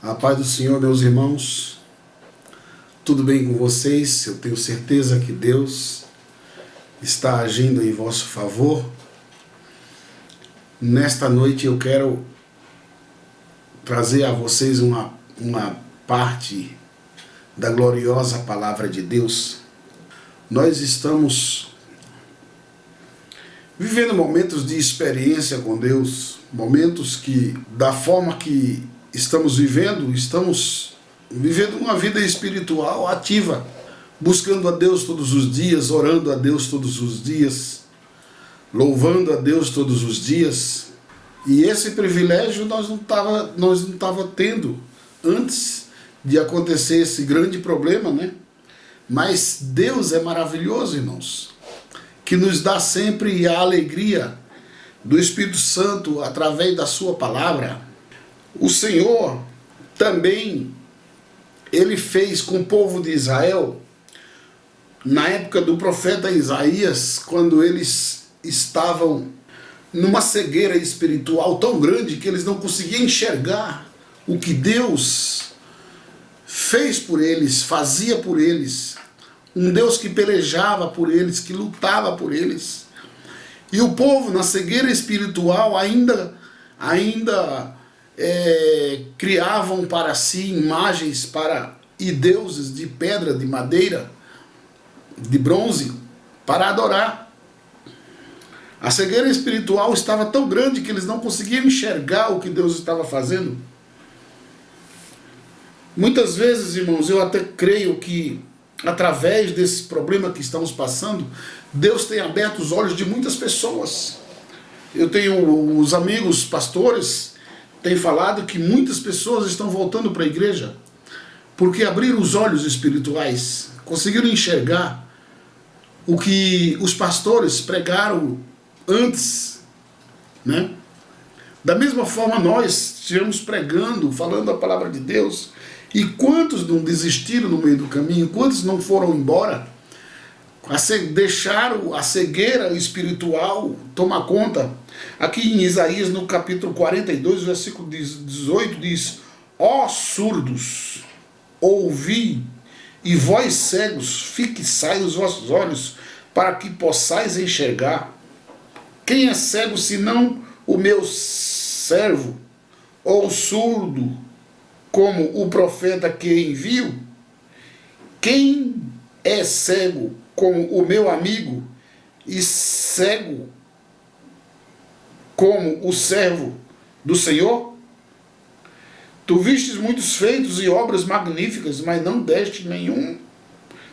A paz do Senhor, meus irmãos, tudo bem com vocês? Eu tenho certeza que Deus está agindo em vosso favor. Nesta noite eu quero trazer a vocês uma parte da gloriosa palavra de Deus. Nós estamos vivendo momentos de experiência com Deus, momentos que, da forma que estamos vivendo uma vida espiritual ativa, buscando a Deus todos os dias, orando a Deus todos os dias, louvando a Deus todos os dias. E esse privilégio nós não tava tendo antes de acontecer esse grande problema, né? Mas Deus é maravilhoso, irmãos, que nos dá sempre a alegria do Espírito Santo através da sua palavra. O Senhor também, Ele fez com o povo de Israel, na época do profeta Isaías, quando eles estavam numa cegueira espiritual tão grande que eles não conseguiam enxergar o que Deus fez por eles, fazia por eles, um Deus que pelejava por eles, que lutava por eles. E o povo, na cegueira espiritual, ainda criavam para si imagens e deuses de pedra, de madeira, de bronze, para adorar. A cegueira espiritual estava tão grande que eles não conseguiam enxergar o que Deus estava fazendo. Muitas vezes, irmãos, eu até creio que através desse problema que estamos passando, Deus tem aberto os olhos de muitas pessoas. Eu tenho os amigos pastores têm falado que muitas pessoas estão voltando para a igreja porque abriram os olhos espirituais, conseguiram enxergar o que os pastores pregaram antes, né? Da mesma forma nós estivemos pregando, falando a palavra de Deus, e quantos não desistiram no meio do caminho, quantos não foram embora, deixaram a cegueira espiritual tomar conta. Aqui em Isaías, no capítulo 42, versículo 18, diz: ó surdos, ouvi, e vós cegos, fixai os vossos olhos, para que possais enxergar. Quem é cego senão o meu servo, ou surdo, como o profeta que envio? Quem é cego como o meu amigo, e cego como o servo do Senhor? Tu vistes muitos feitos e obras magníficas, mas não deste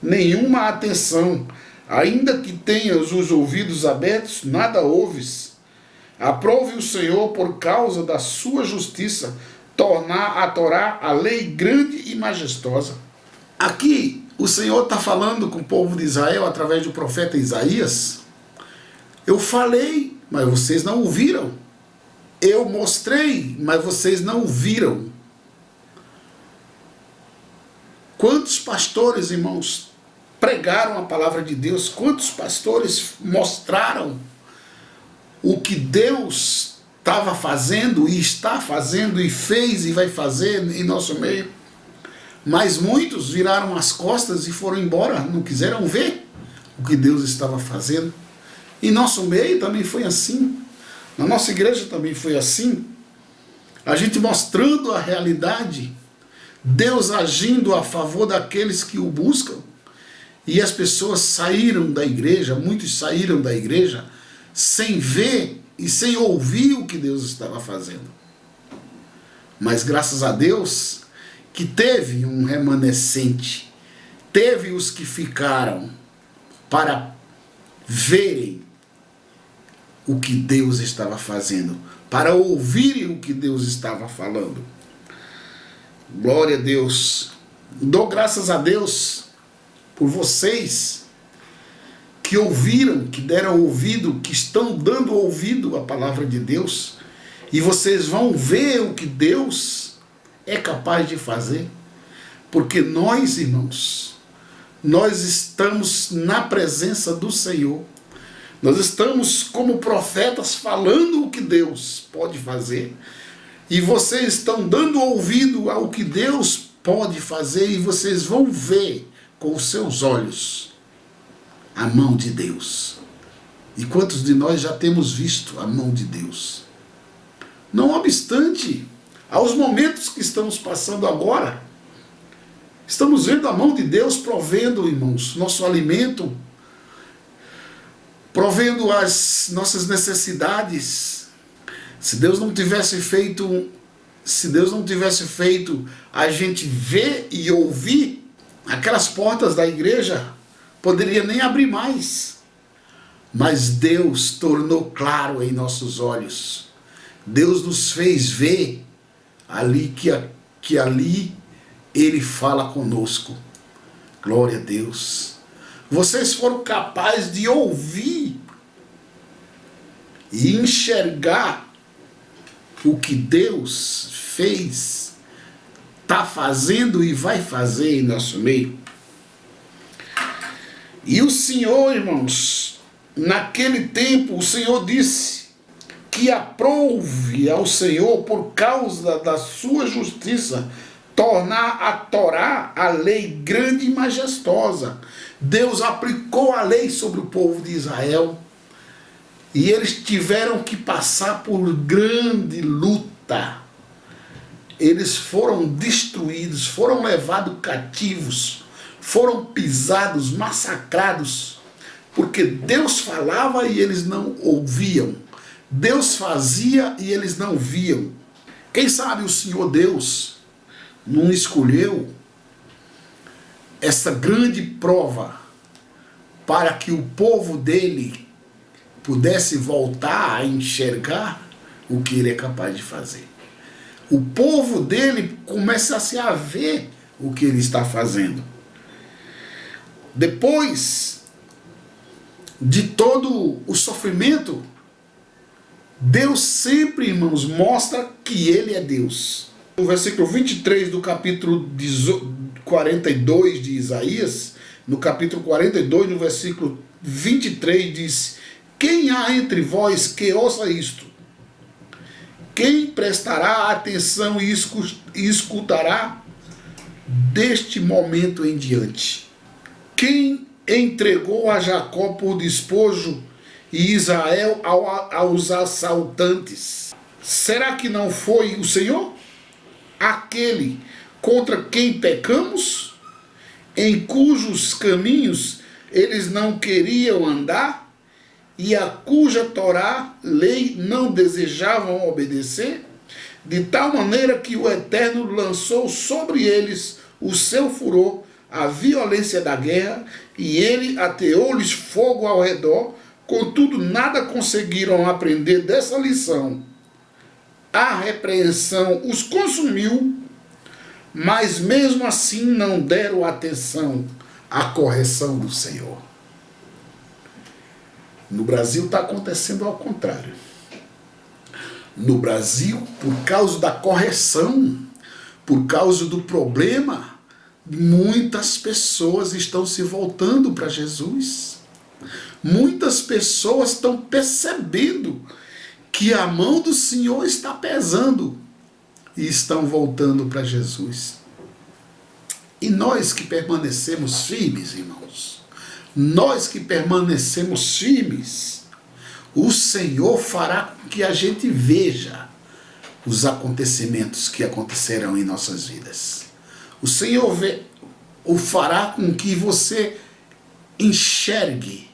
nenhuma atenção. Ainda que tenhas os ouvidos abertos, nada ouves. Aprove o Senhor por causa da sua justiça, tornar a Torá a lei grande e majestosa. Aqui o Senhor está falando com o povo de Israel através do profeta Isaías. Eu falei, mas vocês não ouviram. Eu mostrei, mas vocês não viram. Quantos pastores, irmãos, pregaram a palavra de Deus? Quantos pastores mostraram o que Deus estava fazendo e está fazendo e fez e vai fazer em nosso meio? Mas muitos viraram as costas e foram embora, não quiseram ver o que Deus estava fazendo. Em nosso meio também foi assim. Na nossa igreja também foi assim. A gente mostrando a realidade, Deus agindo a favor daqueles que o buscam. E as pessoas saíram da igreja, muitos saíram da igreja sem ver e sem ouvir o que Deus estava fazendo. Mas graças a Deus que teve um remanescente, teve os que ficaram para verem o que Deus estava fazendo, para ouvirem o que Deus estava falando. Glória a Deus. Dou graças a Deus por vocês que ouviram, que deram ouvido, que estão dando ouvido à palavra de Deus, e vocês vão ver o que Deus é capaz de fazer, porque nós, irmãos, nós estamos na presença do Senhor, nós estamos como profetas falando o que Deus pode fazer, E vocês estão dando ouvido ao que Deus pode fazer e vocês vão ver com os seus olhos a mão de Deus. E quantos de nós já temos visto a mão de Deus? Não obstante, aos momentos que estamos passando agora, estamos vendo a mão de Deus provendo, irmãos, nosso alimento, provendo as nossas necessidades. Se Deus não tivesse feito a gente ver e ouvir, aquelas portas da igreja poderia nem abrir mais. Mas Deus tornou claro em nossos olhos. Deus nos fez ver ali que ali Ele fala conosco. Glória a Deus. Vocês foram capazes de ouvir e enxergar o que Deus fez, está fazendo e vai fazer em nosso meio. E o Senhor, irmãos, naquele tempo, o Senhor disse que aprouve ao Senhor, por causa da sua justiça, tornar a Torá a lei grande e majestosa. Deus aplicou a lei sobre o povo de Israel e eles tiveram que passar por grande luta. Eles foram destruídos, foram levados cativos, foram pisados, massacrados, porque Deus falava e eles não ouviam. Deus fazia e eles não viam. Quem sabe o Senhor Deus não escolheu essa grande prova para que o povo dele pudesse voltar a enxergar o que ele é capaz de fazer. O povo dele começasse a ver o que ele está fazendo. Depois de todo o sofrimento, Deus sempre, irmãos, mostra que Ele é Deus. No versículo 23 do capítulo 42 de Isaías, no capítulo 42, no versículo 23, diz: quem há entre vós que ouça isto? Quem prestará atenção e escutará deste momento em diante? Quem entregou a Jacó por despojo e Israel aos assaltantes? Será que não foi o Senhor? Aquele contra quem pecamos, em cujos caminhos eles não queriam andar, e a cuja Torá, lei, não desejavam obedecer, de tal maneira que o Eterno lançou sobre eles o seu furor, a violência da guerra, e ele ateou-lhes fogo ao redor, contudo nada conseguiram aprender dessa lição. A repreensão os consumiu, mas mesmo assim não deram atenção à correção do Senhor. No Brasil está acontecendo ao contrário. No Brasil, por causa da correção, por causa do problema, muitas pessoas estão se voltando para Jesus. Muitas pessoas estão percebendo que a mão do Senhor está pesando e estão voltando para Jesus. E nós que permanecemos firmes, irmãos, nós que permanecemos firmes, o Senhor fará com que a gente veja os acontecimentos que acontecerão em nossas vidas. O Senhor o fará com que você enxergue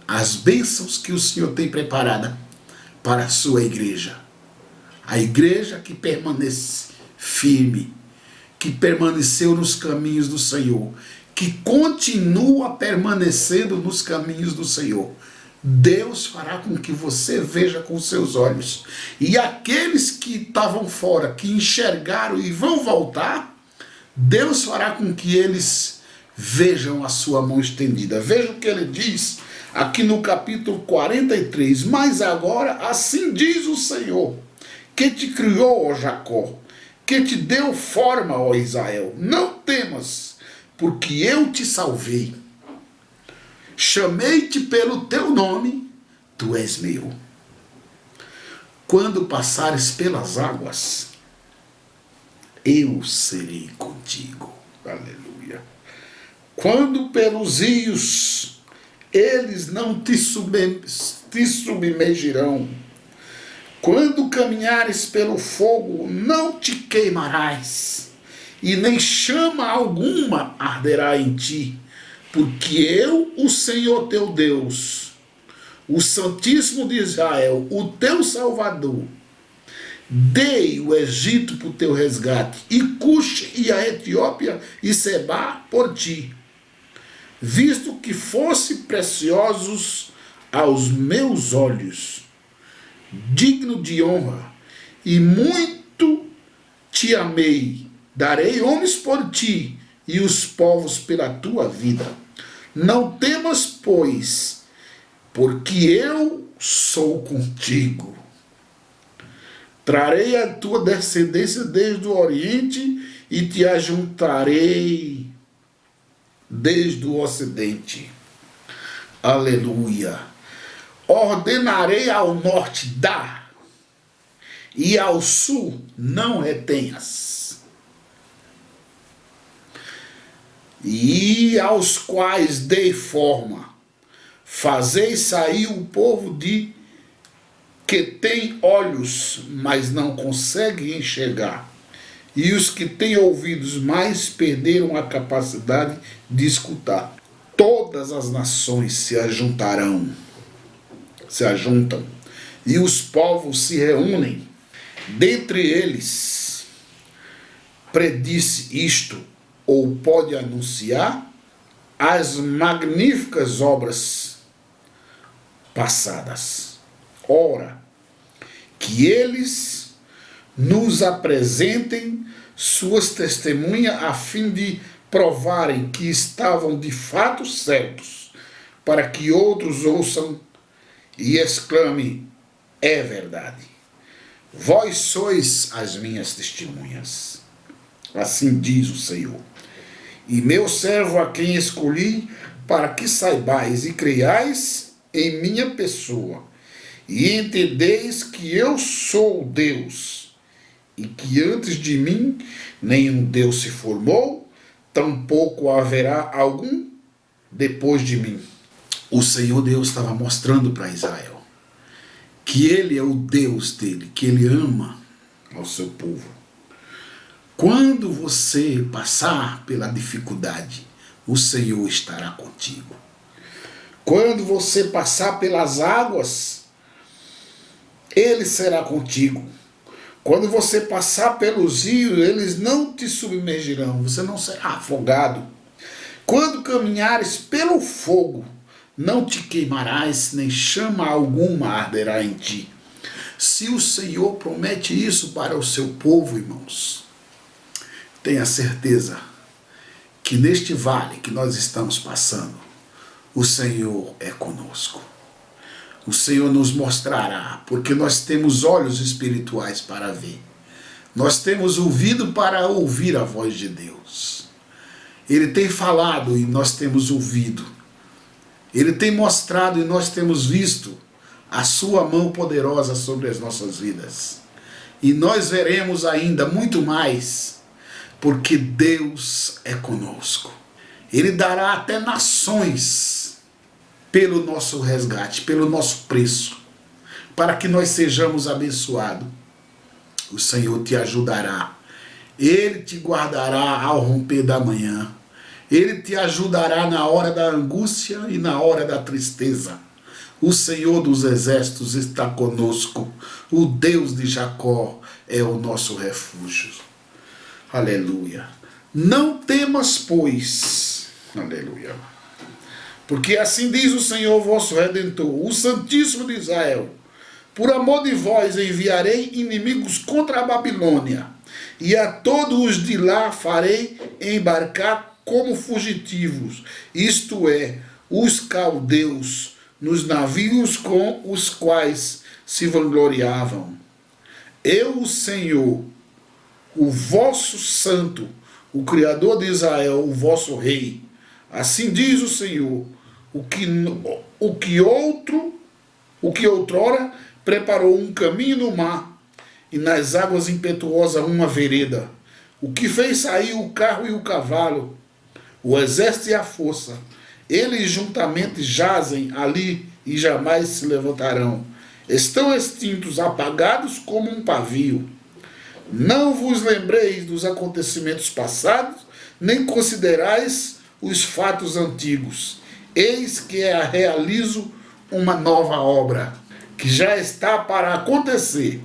as bênçãos que o Senhor tem preparada para a sua igreja. A igreja que permanece firme, que permaneceu nos caminhos do Senhor, que continua permanecendo nos caminhos do Senhor. Deus fará com que você veja com seus olhos. E aqueles que estavam fora, que enxergaram e vão voltar, Deus fará com que eles vejam a sua mão estendida. Veja o que ele diz aqui no capítulo 43. Mas agora, assim diz o Senhor, que te criou, ó Jacó, que te deu forma, ó Israel. Não temas, porque eu te salvei. Chamei-te pelo teu nome, tu és meu. quando passares pelas águas, eu serei contigo. Aleluia. Quando pelos rios, eles não te submergirão. Quando caminhares pelo fogo, não te queimarás, e nem chama alguma arderá em ti, porque eu, o Senhor teu Deus, o Santíssimo de Israel, o teu Salvador, dei o Egito por teu resgate, e Cuxe e a Etiópia e Sebá por ti, visto que fosse preciosos aos meus olhos, digno de honra, e muito te amei. Darei homens por ti, e os povos pela tua vida. Não temas, pois, porque eu sou contigo. Trarei a tua descendência desde o oriente, e te ajuntarei desde o ocidente. Aleluia. Ordenarei ao norte, dá, e ao sul, não retenhas. E aos quais dei forma, fazei sair o povo de que tem olhos, mas não consegue enxergar, e os que têm ouvidos, mas perderam a capacidade de escutar. Todas as nações se ajuntam, e os povos se reúnem. Dentre eles, predisse isto, ou pode anunciar as magníficas obras passadas. Ora, que eles nos apresentem suas testemunhas, a fim de provarem que estavam de fato certos, para que outros ouçam e exclame: é verdade. Vós sois as minhas testemunhas, assim diz o Senhor, e meu servo a quem escolhi, para que saibais e creiais em minha pessoa, e entendeis que eu sou Deus, e que antes de mim nenhum Deus se formou, tampouco haverá algum depois de mim. O Senhor Deus estava mostrando para Israel que Ele é o Deus dele, que Ele ama ao seu povo. Quando você passar pela dificuldade, o Senhor estará contigo. Quando você passar pelas águas, Ele será contigo. Quando você passar pelos rios, eles não te submergirão, você não será afogado. Quando caminhares pelo fogo, não te queimarás, nem chama alguma arderá em ti. Se o Senhor promete isso para o seu povo, irmãos, tenha certeza que neste vale que nós estamos passando, o Senhor é conosco. O Senhor nos mostrará, porque nós temos olhos espirituais para ver. Nós temos ouvido para ouvir a voz de Deus. Ele tem falado e nós temos ouvido. Ele tem mostrado e nós temos visto a sua mão poderosa sobre as nossas vidas. E nós veremos ainda muito mais, porque Deus é conosco. Ele dará até nações pelo nosso resgate, pelo nosso preço, para que nós sejamos abençoados. O Senhor te ajudará. Ele te guardará ao romper da manhã. Ele te ajudará na hora da angústia e na hora da tristeza. O Senhor dos exércitos está conosco. O Deus de Jacó é o nosso refúgio. Aleluia. Não temas, pois. Aleluia. Porque assim diz o Senhor vosso Redentor, o Santíssimo de Israel: por amor de vós enviarei inimigos contra a Babilônia, e a todos os de lá farei embarcar como fugitivos, isto é, os caldeus, nos navios com os quais se vangloriavam. Eu, o Senhor, o vosso santo, o Criador de Israel, o vosso rei. Assim diz o Senhor, o que outrora preparou um caminho no mar, e nas águas impetuosas uma vereda. O que fez sair o carro e o cavalo, o exército e a força. Eles juntamente jazem ali e jamais se levantarão. Estão extintos, apagados como um pavio. Não vos lembreis dos acontecimentos passados, nem considerais os fatos antigos. Eis que realizo uma nova obra, que já está para acontecer.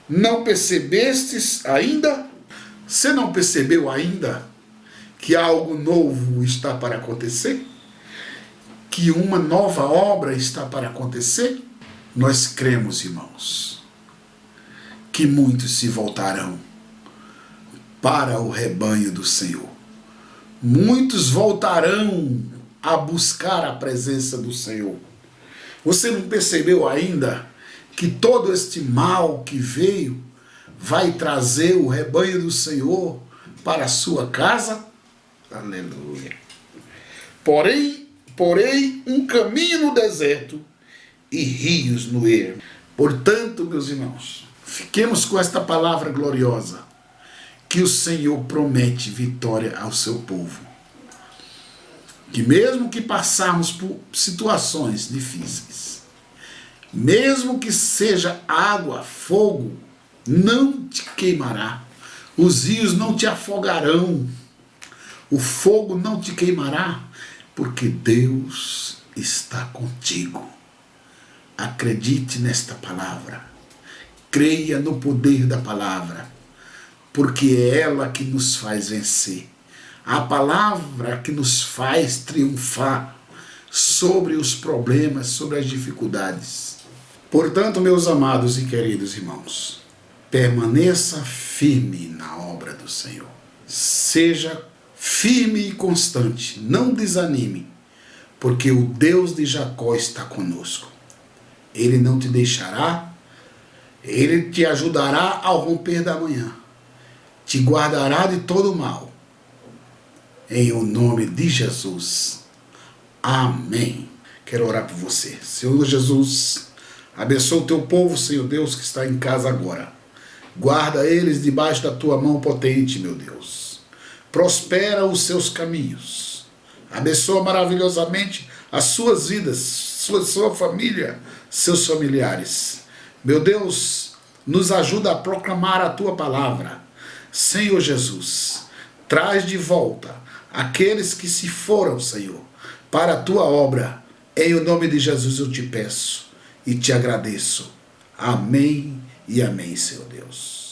Não percebestes ainda? Você não percebeu ainda que algo novo está para acontecer? Que uma nova obra está para acontecer? Nós cremos, irmãos, que muitos se voltarão para o rebanho do Senhor. Muitos voltarão a buscar a presença do Senhor. Você não percebeu ainda que todo este mal que veio vai trazer o rebanho do Senhor para a sua casa? Aleluia. Porém, um caminho no deserto e rios no ermo. Portanto, meus irmãos, fiquemos com esta palavra gloriosa, que o Senhor promete vitória ao seu povo. Que mesmo que passarmos por situações difíceis, mesmo que seja água, fogo, não te queimará. Os rios não te afogarão. O fogo não te queimará, porque Deus está contigo. Acredite nesta palavra. Creia no poder da palavra, porque é ela que nos faz vencer. A palavra que nos faz triunfar sobre os problemas, sobre as dificuldades. Portanto, meus amados e queridos irmãos, permaneça firme na obra do Senhor. Seja firme e constante, não desanime, porque o Deus de Jacó está conosco. Ele não te deixará, Ele te ajudará ao romper da manhã, te guardará de todo mal. Em o nome de Jesus. Amém. Quero orar por você. Senhor Jesus, abençoa o teu povo, Senhor Deus, que está em casa agora. Guarda eles debaixo da tua mão potente, meu Deus. Prospera os seus caminhos. Abençoa maravilhosamente as suas vidas, sua família, seus familiares. Meu Deus, nos ajuda a proclamar a tua palavra. Senhor Jesus, traz de volta aqueles que se foram, Senhor, para a tua obra. Em o nome de Jesus eu te peço e te agradeço. Amém e amém, Senhor Deus.